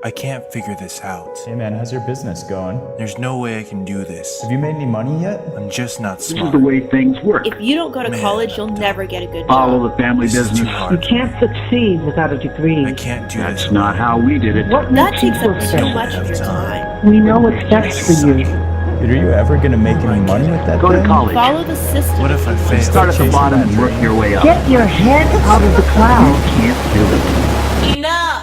I can't figure this out. Hey man, how's your business going? There's no way I can do this. Have you made any money yet? I'm just not This is smart. the way things work. If you don't go to Man, college, you'll never get a good Follow job. the family This is business. too You hard. can't succeed without a degree. I can't do That's this. not how we did it. What That makes takes you up so too special? much of your time. We know what's best for you. Dude, are you ever gonna make any money with that Go to thing? college. Follow the system. What if I fail? Start at the Chasing bottom that and work dream. your way up. Get your head out of the clouds. Can't do it. Enough!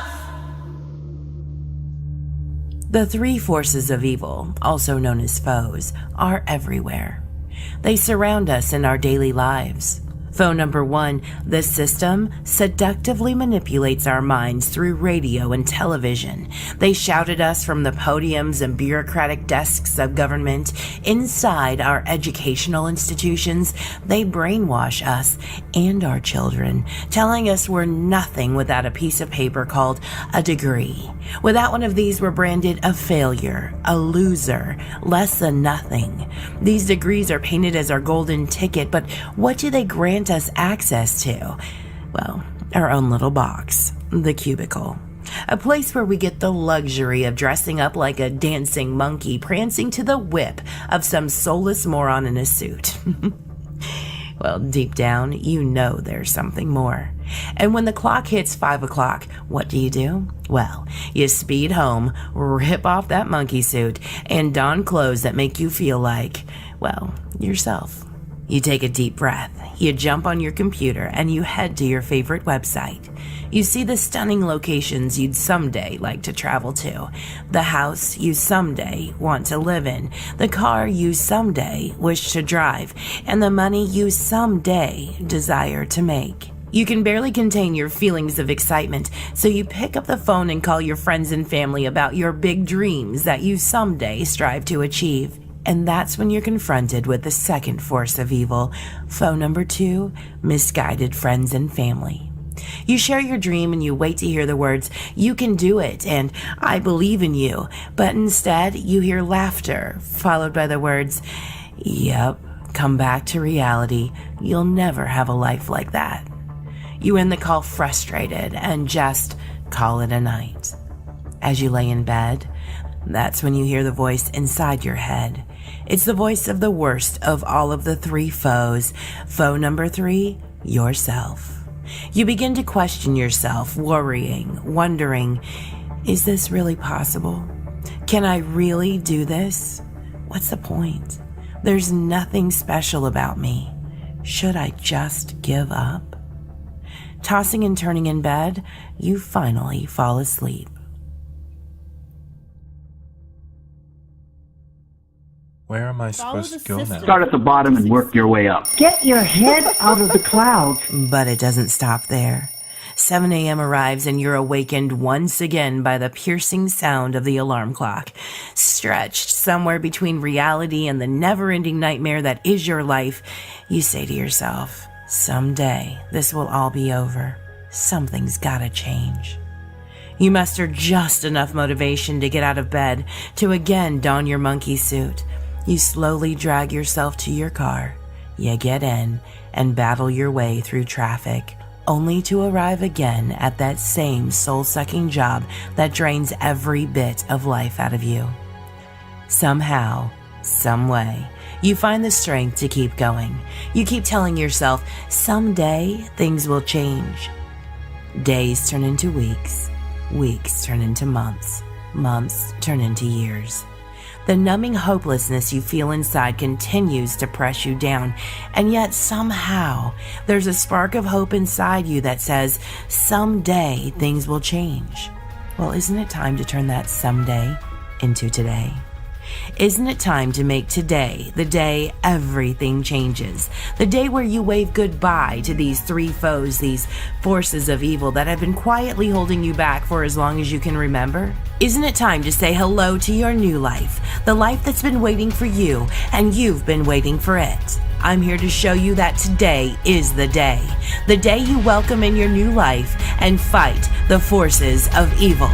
The three forces of evil, also known as foes, are everywhere. They surround us in our daily lives. Foe number one, the system seductively manipulates our minds through radio and television. They shout at us from the podiums and bureaucratic desks of government. Inside our educational institutions, they brainwash us and our children, telling us we're nothing without a piece of paper called a degree. Without one of these, we're branded a failure, a loser, less than nothing. These degrees are painted as our golden ticket, but what do they grant us access to? Well, our own little box, the cubicle. A place where we get the luxury of dressing up like a dancing monkey, prancing to the whip of some soulless moron in a suit. Well, deep down, you know there's something more. And when the clock hits 5 o'clock, what do? Well, you speed home, rip off that monkey suit, and don clothes that make you feel like, well, yourself. You take a deep breath, you jump on your computer, and you head to your favorite website. You see the stunning locations you'd someday like to travel to, the house you someday want to live in, the car you someday wish to drive, and the money you someday desire to make. You can barely contain your feelings of excitement, so you pick up the phone and call your friends and family about your big dreams that you someday strive to achieve. And that's when you're confronted with the second force of evil, foe number two, misguided friends and family. You share your dream and you wait to hear the words, "You can do it," and "I believe in you," but instead you hear laughter, followed by the words, "Yep, come back to reality. You'll never have a life like that." You end the call frustrated and just call it a night. As you lay in bed, that's when you hear the voice inside your head. It's the voice of the worst of all of the three foes. Foe number three, yourself. You begin to question yourself, worrying, wondering, is this really possible? Can I really do this? What's the point? There's nothing special about me. Should I just give up? Tossing and turning in bed, you finally fall asleep. Where am I Follow supposed the to go system. now? Start at the bottom and work your way up. Get your head out of the clouds. But it doesn't stop there. 7 a.m. arrives and you're awakened once again by the piercing sound of the alarm clock. Stretched somewhere between reality and the never-ending nightmare that is your life, you say to yourself, someday this will all be over. Something's gotta change. You muster just enough motivation to get out of bed, to again don your monkey suit. You slowly drag yourself to your car. You get in and battle your way through traffic, only to arrive again at that same soul-sucking job that drains every bit of life out of you. Somehow, some way, you find the strength to keep going. You keep telling yourself, someday things will change. Days turn into weeks. Weeks turn into months. Months turn into years. The numbing hopelessness you feel inside continues to press you down, and yet somehow there's a spark of hope inside you that says, someday things will change. Well, isn't it time to turn that someday into today? Isn't it time to make today the day everything changes? The day where you wave goodbye to these three foes, these forces of evil that have been quietly holding you back for as long as you can remember? Isn't it time to say hello to your new life, the life that's been waiting for you and you've been waiting for it? I'm here to show you that today is the day you welcome in your new life and fight the forces of evil.